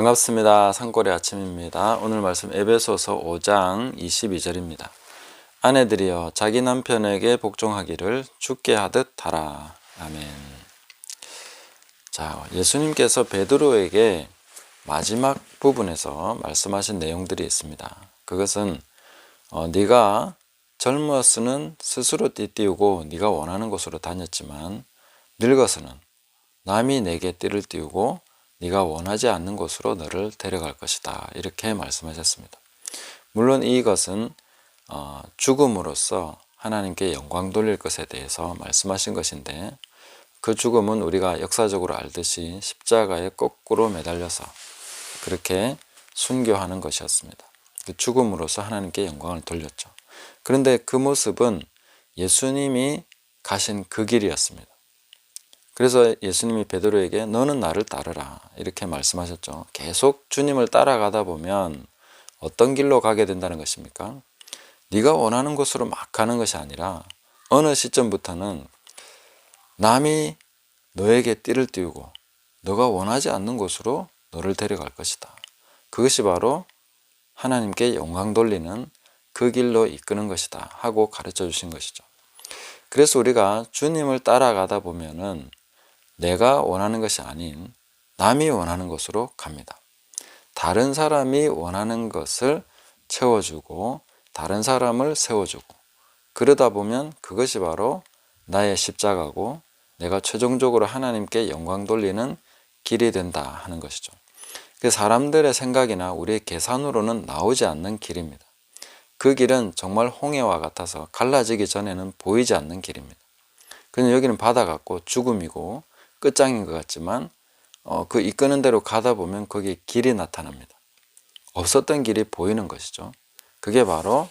반갑습니다. 산골의 아침입니다. 오늘 말씀 에베소서 5장 22절입니다. 아내들이여 자기 남편에게 복종하기를 주께 하듯 하라. 아멘. 자, 예수님께서 베드로에게 마지막 부분에서 말씀하신 내용들이 있습니다. 그것은 네가 젊어서는 스스로 띠띠우고 네가 원하는 곳으로 다녔지만 늙어서는 남이 내게 띠를 띠우고 네가 원하지 않는 곳으로 너를 데려갈 것이다. 이렇게 말씀하셨습니다. 물론 이것은 죽음으로써 하나님께 영광 돌릴 것에 대해서 말씀하신 것인데, 그 죽음은 우리가 역사적으로 알듯이 십자가에 거꾸로 매달려서 그렇게 순교하는 것이었습니다. 그 죽음으로써 하나님께 영광을 돌렸죠. 그런데 그 모습은 예수님이 가신 그 길이었습니다. 그래서 예수님이 베드로에게 너는 나를 따르라 이렇게 말씀하셨죠. 계속 주님을 따라가다 보면 어떤 길로 가게 된다는 것입니까? 네가 원하는 곳으로 막 가는 것이 아니라 어느 시점부터는 남이 너에게 띠를 띄우고 너가 원하지 않는 곳으로 너를 데려갈 것이다. 그것이 바로 하나님께 영광 돌리는 그 길로 이끄는 것이다 하고 가르쳐 주신 것이죠. 그래서 우리가 주님을 따라가다 보면은 내가 원하는 것이 아닌 남이 원하는 곳으로 갑니다. 다른 사람이 원하는 것을 채워주고 다른 사람을 세워주고, 그러다 보면 그것이 바로 나의 십자가고 내가 최종적으로 하나님께 영광 돌리는 길이 된다 하는 것이죠. 그 사람들의 생각이나 우리의 계산으로는 나오지 않는 길입니다. 그 길은 정말 홍해와 같아서 갈라지기 전에는 보이지 않는 길입니다. 그냥 여기는 바다 같고 죽음이고 끝장인 것 같지만 그 이끄는 대로 가다 보면 거기에 길이 나타납니다. 없었던 길이 보이는 것이죠. 그게 바로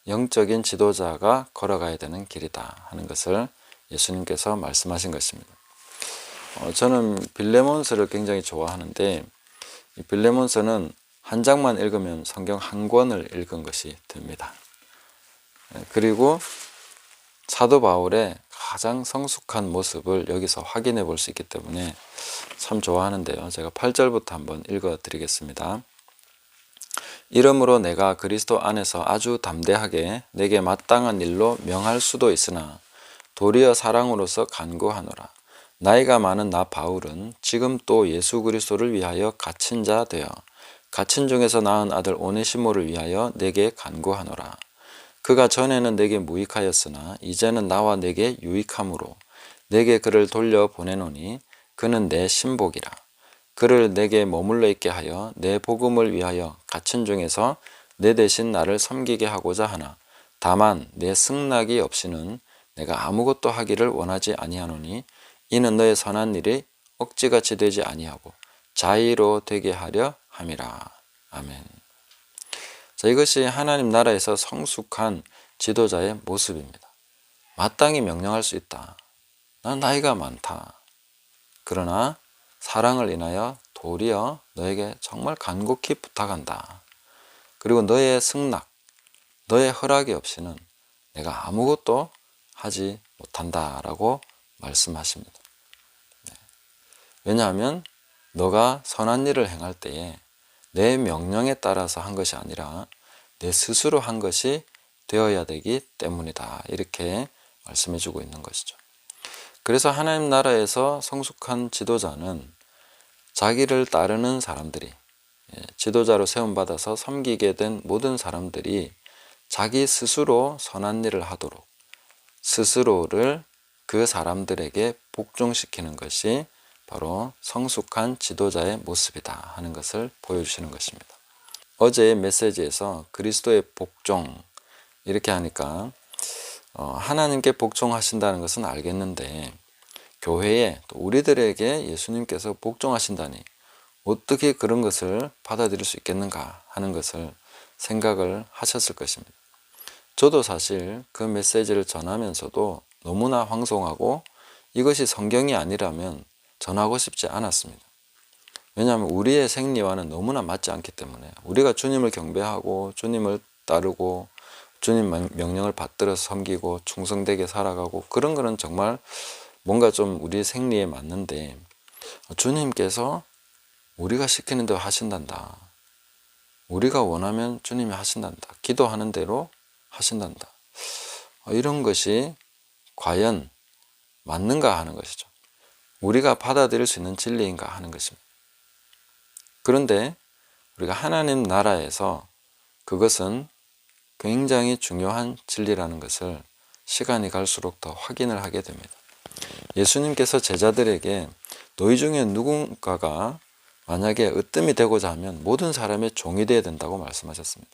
영적인 지도자가 걸어가야 되는 길이다 하는 것을 예수님께서 말씀하신 것입니다. 저는 빌레몬서를 굉장히 좋아하는데, 이 빌레몬서는 한 장만 읽으면 성경 한 권을 읽은 것이 됩니다. 그리고 사도 바울의 가장 성숙한 모습을 여기서 확인해 볼 수 있기 때문에 참 좋아하는데요. 제가 8절부터 한번 읽어 드리겠습니다. 이러므로 내가 그리스도 안에서 아주 담대하게 내게 마땅한 일로 명할 수도 있으나 도리어 사랑으로서 간구하노라. 나이가 많은 나 바울은 지금 또 예수 그리스도를 위하여 갇힌 자 되어 갇힌 중에서 낳은 아들 오네시모를 위하여 내게 간구하노라. 그가 전에는 내게 무익하였으나 이제는 나와 내게 유익함으로 내게 그를 돌려 보내노니 그는 내 신복이라. 그를 내게 머물러 있게 하여 내 복음을 위하여 갇힌 중에서 내 대신 나를 섬기게 하고자 하나, 다만 내 승낙이 없이는 내가 아무것도 하기를 원하지 아니하노니 이는 너의 선한 일이 억지같이 되지 아니하고 자의로 되게 하려 함이라. 아멘. 자, 이것이 하나님 나라에서 성숙한 지도자의 모습입니다. 마땅히 명령할 수 있다. 난 나이가 많다. 그러나 사랑을 인하여 도리어 너에게 정말 간곡히 부탁한다. 그리고 너의 승낙, 너의 허락이 없이는 내가 아무것도 하지 못한다라고 말씀하십니다. 왜냐하면 너가 선한 일을 행할 때에 내 명령에 따라서 한 것이 아니라 내 스스로 한 것이 되어야 되기 때문이다. 이렇게 말씀해 주고 있는 것이죠. 그래서 하나님 나라에서 성숙한 지도자는 자기를 따르는 사람들이, 지도자로 세움받아서 섬기게 된 모든 사람들이 자기 스스로 선한 일을 하도록 스스로를 그 사람들에게 복종시키는 것이 바로 성숙한 지도자의 모습이다 하는 것을 보여주시는 것입니다. 어제의 메시지에서 그리스도의 복종 이렇게 하니까 하나님께 복종하신다는 것은 알겠는데 교회에 또 우리들에게 예수님께서 복종하신다니 어떻게 그런 것을 받아들일 수 있겠는가 하는 것을 생각을 하셨을 것입니다. 저도 사실 그 메시지를 전하면서도 너무나 황송하고 이것이 성경이 아니라면 전하고 싶지 않았습니다. 왜냐하면 우리의 생리와는 너무나 맞지 않기 때문에, 우리가 주님을 경배하고 주님을 따르고 주님 명령을 받들어 섬기고 충성되게 살아가고 그런 거는 정말 뭔가 좀 우리 생리에 맞는데, 주님께서 우리가 시키는 대로 하신단다. 우리가 원하면 주님이 하신단다. 기도하는 대로 하신단다. 이런 것이 과연 맞는가 하는 것이죠. 우리가 받아들일 수 있는 진리인가 하는 것입니다. 그런데 우리가 하나님 나라에서 그것은 굉장히 중요한 진리라는 것을 시간이 갈수록 더 확인을 하게 됩니다. 예수님께서 제자들에게 너희 중에 누군가가 만약에 으뜸이 되고자 하면 모든 사람의 종이 되어야 된다고 말씀하셨습니다.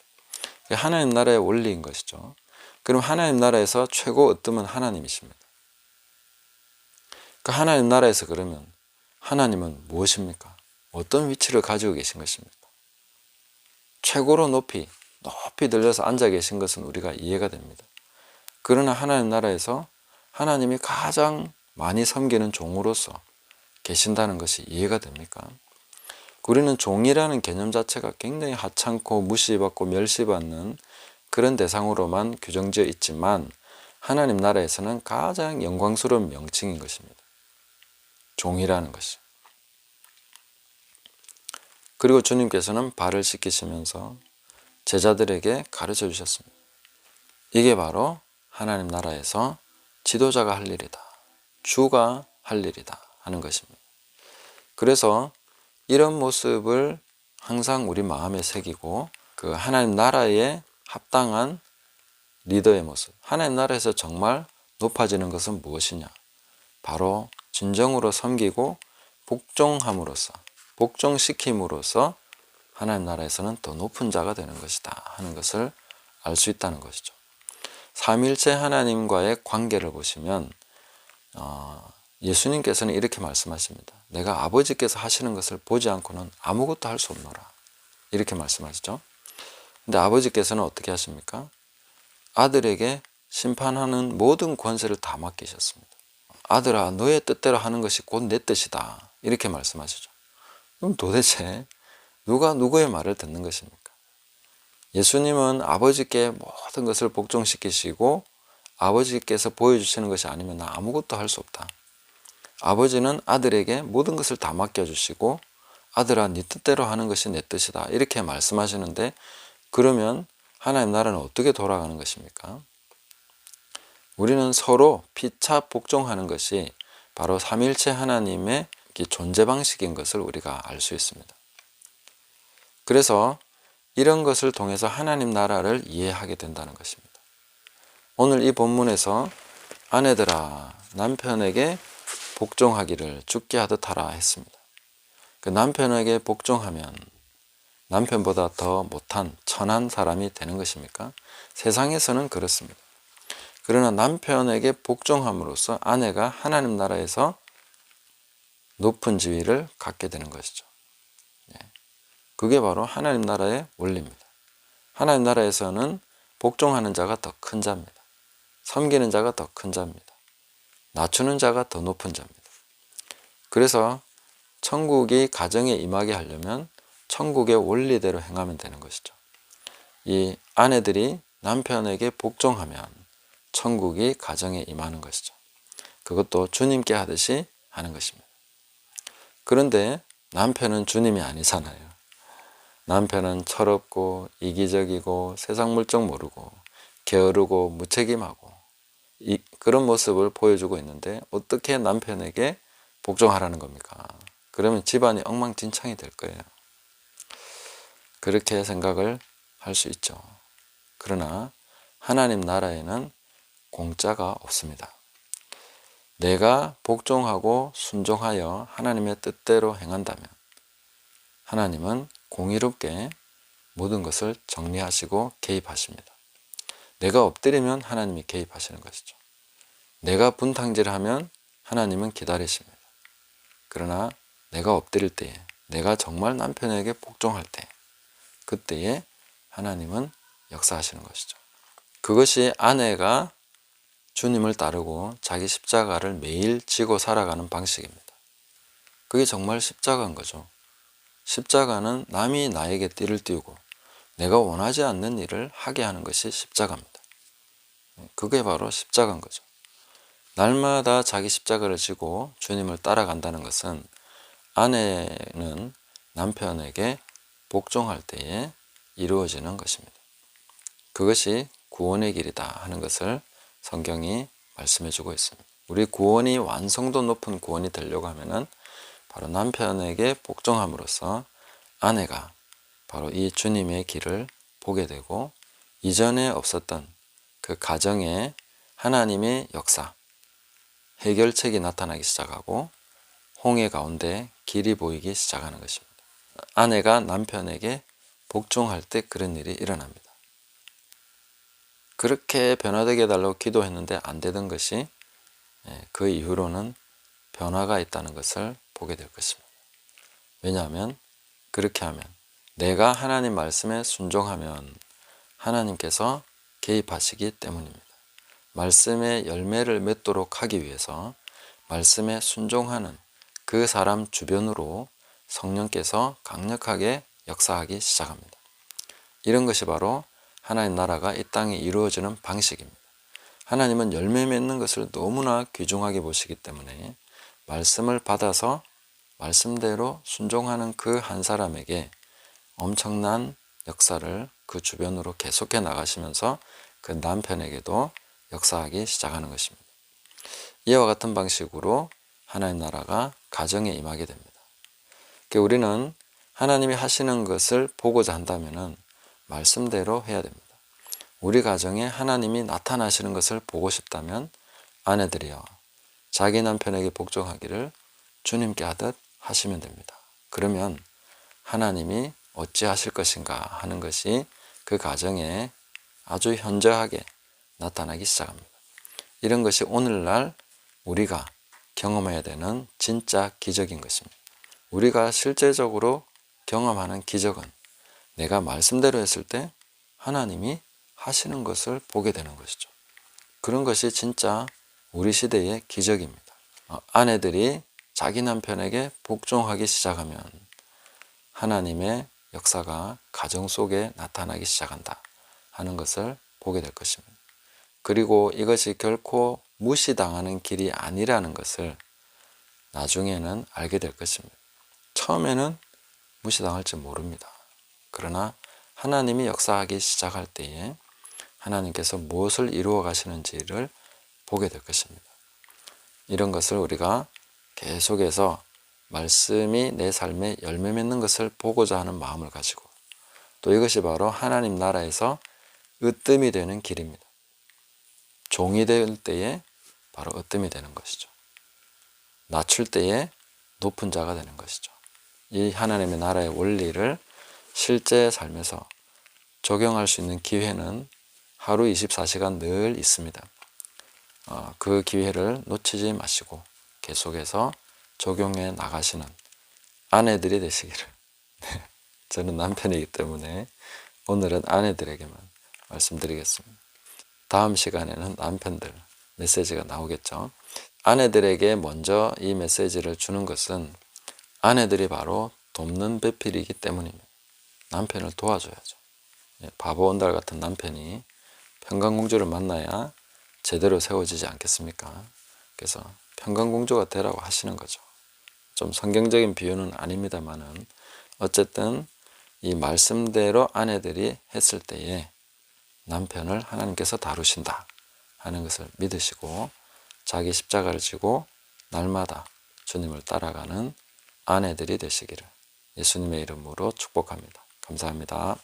하나님 나라의 원리인 것이죠. 그럼 하나님 나라에서 최고 으뜸은 하나님이십니다. 그 하나님 나라에서 그러면 하나님은 무엇입니까? 어떤 위치를 가지고 계신 것입니까? 최고로 높이 들려서 앉아 계신 것은 우리가 이해가 됩니다. 그러나 하나님 나라에서 하나님이 가장 많이 섬기는 종으로서 계신다는 것이 이해가 됩니까? 우리는 종이라는 개념 자체가 굉장히 하찮고 무시받고 멸시받는 그런 대상으로만 규정되어 있지만 하나님 나라에서는 가장 영광스러운 명칭인 것입니다. 종이라는 것이. 그리고 주님께서는 발을 씻기시면서 제자들에게 가르쳐 주셨습니다. 이게 바로 하나님 나라에서 지도자가 할 일이다. 주가 할 일이다 하는 것입니다. 그래서 이런 모습을 항상 우리 마음에 새기고 그 하나님 나라에 합당한 리더의 모습, 하나님 나라에서 정말 높아지는 것은 무엇이냐? 바로 진정으로 섬기고 복종함으로써, 복종시킴으로써 하나님 나라에서는 더 높은 자가 되는 것이다 하는 것을 알 수 있다는 것이죠. 삼일체 하나님과의 관계를 보시면 예수님께서는 이렇게 말씀하십니다. 내가 아버지께서 하시는 것을 보지 않고는 아무것도 할 수 없노라. 이렇게 말씀하시죠. 근데 아버지께서는 어떻게 하십니까? 아들에게 심판하는 모든 권세를 다 맡기셨습니다. 아들아, 너의 뜻대로 하는 것이 곧 내 뜻이다. 이렇게 말씀하시죠. 그럼 도대체 누가 누구의 말을 듣는 것입니까? 예수님은 아버지께 모든 것을 복종시키시고 아버지께서 보여주시는 것이 아니면 나 아무것도 할 수 없다. 아버지는 아들에게 모든 것을 다 맡겨주시고 아들아, 네 뜻대로 하는 것이 내 뜻이다. 이렇게 말씀하시는데 그러면 하나님 나라는 어떻게 돌아가는 것입니까? 우리는 서로 피차 복종하는 것이 바로 삼일체 하나님의 존재 방식인 것을 우리가 알 수 있습니다. 그래서 이런 것을 통해서 하나님 나라를 이해하게 된다는 것입니다. 오늘 이 본문에서 아내들아 남편에게 복종하기를 죽게 하듯 하라 했습니다. 그 남편에게 복종하면 남편보다 더 못한 천한 사람이 되는 것입니까? 세상에서는 그렇습니다. 그러나 남편에게 복종함으로써 아내가 하나님 나라에서 높은 지위를 갖게 되는 것이죠. 그게 바로 하나님 나라의 원리입니다. 하나님 나라에서는 복종하는 자가 더 큰 자입니다. 섬기는 자가 더 큰 자입니다. 낮추는 자가 더 높은 자입니다. 그래서 천국이 가정에 임하게 하려면 천국의 원리대로 행하면 되는 것이죠. 이 아내들이 남편에게 복종하면 천국이 가정에 임하는 것이죠. 그것도 주님께 하듯이 하는 것입니다. 그런데 남편은 주님이 아니잖아요. 남편은 철없고 이기적이고 세상 물정 모르고 게으르고 무책임하고 그런 모습을 보여주고 있는데 어떻게 남편에게 복종하라는 겁니까? 그러면 집안이 엉망진창이 될 거예요. 그렇게 생각을 할 수 있죠. 그러나 하나님 나라에는 공짜가 없습니다. 내가 복종하고 순종하여 하나님의 뜻대로 행한다면 하나님은 공의롭게 모든 것을 정리하시고 개입하십니다. 내가 엎드리면 하나님이 개입하시는 것이죠. 내가 분탕질하면 하나님은 기다리십니다. 그러나 내가 엎드릴 때에, 내가 정말 남편에게 복종할 때, 그때에 하나님은 역사하시는 것이죠. 그것이 아내가 주님을 따르고 자기 십자가를 매일 지고 살아가는 방식입니다. 그게 정말 십자가인 거죠. 십자가는 남이 나에게 띠를 띄우고 내가 원하지 않는 일을 하게 하는 것이 십자가입니다. 그게 바로 십자가인 거죠. 날마다 자기 십자가를 지고 주님을 따라간다는 것은 아내는 남편에게 복종할 때에 이루어지는 것입니다. 그것이 구원의 길이다 하는 것을 성경이 말씀해 주고 있습니다. 우리 구원이 완성도 높은 구원이 되려고 하면은 바로 남편에게 복종함으로써 아내가 바로 이 주님의 길을 보게 되고, 이전에 없었던 그 가정에 하나님의 역사, 해결책이 나타나기 시작하고 홍해 가운데 길이 보이기 시작하는 것입니다. 아내가 남편에게 복종할 때 그런 일이 일어납니다. 그렇게 변화되게 해달라고 기도했는데 안 되던 것이 그 이후로는 변화가 있다는 것을 보게 될 것입니다. 왜냐하면 그렇게 하면, 내가 하나님 말씀에 순종하면 하나님께서 개입하시기 때문입니다. 말씀의 열매를 맺도록 하기 위해서 말씀에 순종하는 그 사람 주변으로 성령께서 강력하게 역사하기 시작합니다. 이런 것이 바로 하나님 나라가 이 땅에 이루어지는 방식입니다. 하나님은 열매 맺는 것을 너무나 귀중하게 보시기 때문에 말씀을 받아서 말씀대로 순종하는 그 한 사람에게 엄청난 역사를 그 주변으로 계속해 나가시면서 그 남편에게도 역사하기 시작하는 것입니다. 이와 같은 방식으로 하나님 나라가 가정에 임하게 됩니다. 우리는 하나님이 하시는 것을 보고자 한다면 말씀대로 해야 됩니다. 우리 가정에 하나님이 나타나시는 것을 보고 싶다면 아내들이여 자기 남편에게 복종하기를 주님께 하듯 하시면 됩니다. 그러면 하나님이 어찌하실 것인가 하는 것이 그 가정에 아주 현저하게 나타나기 시작합니다. 이런 것이 오늘날 우리가 경험해야 되는 진짜 기적인 것입니다. 우리가 실제적으로 경험하는 기적은 내가 말씀대로 했을 때 하나님이 하시는 것을 보게 되는 것이죠. 그런 것이 진짜 우리 시대의 기적입니다. 아내들이 자기 남편에게 복종하기 시작하면 하나님의 역사가 가정 속에 나타나기 시작한다 하는 것을 보게 될 것입니다. 그리고 이것이 결코 무시당하는 길이 아니라는 것을 나중에는 알게 될 것입니다. 처음에는 무시당할지 모릅니다. 그러나 하나님이 역사하기 시작할 때에 하나님께서 무엇을 이루어 가시는지를 보게 될 것입니다. 이런 것을 우리가 계속해서 말씀이 내 삶에 열매 맺는 것을 보고자 하는 마음을 가지고, 또 이것이 바로 하나님 나라에서 으뜸이 되는 길입니다. 종이 될 때에 바로 으뜸이 되는 것이죠. 낮출 때에 높은 자가 되는 것이죠. 이 하나님의 나라의 원리를 실제 삶에서 적용할 수 있는 기회는 하루 24시간 늘 있습니다. 그 기회를 놓치지 마시고 계속해서 적용해 나가시는 아내들이 되시기를. 저는 남편이기 때문에 오늘은 아내들에게만 말씀드리겠습니다. 다음 시간에는 남편들 메시지가 나오겠죠. 아내들에게 먼저 이 메시지를 주는 것은 아내들이 바로 돕는 배필이기 때문입니다. 남편을 도와줘야죠. 바보온달 같은 남편이 평강공주를 만나야 제대로 세워지지 않겠습니까? 그래서 평강공주가 되라고 하시는 거죠. 좀 성경적인 비유는 아닙니다만은 어쨌든 이 말씀대로 아내들이 했을 때에 남편을 하나님께서 다루신다 하는 것을 믿으시고 자기 십자가를 지고 날마다 주님을 따라가는 아내들이 되시기를 예수님의 이름으로 축복합니다. 감사합니다.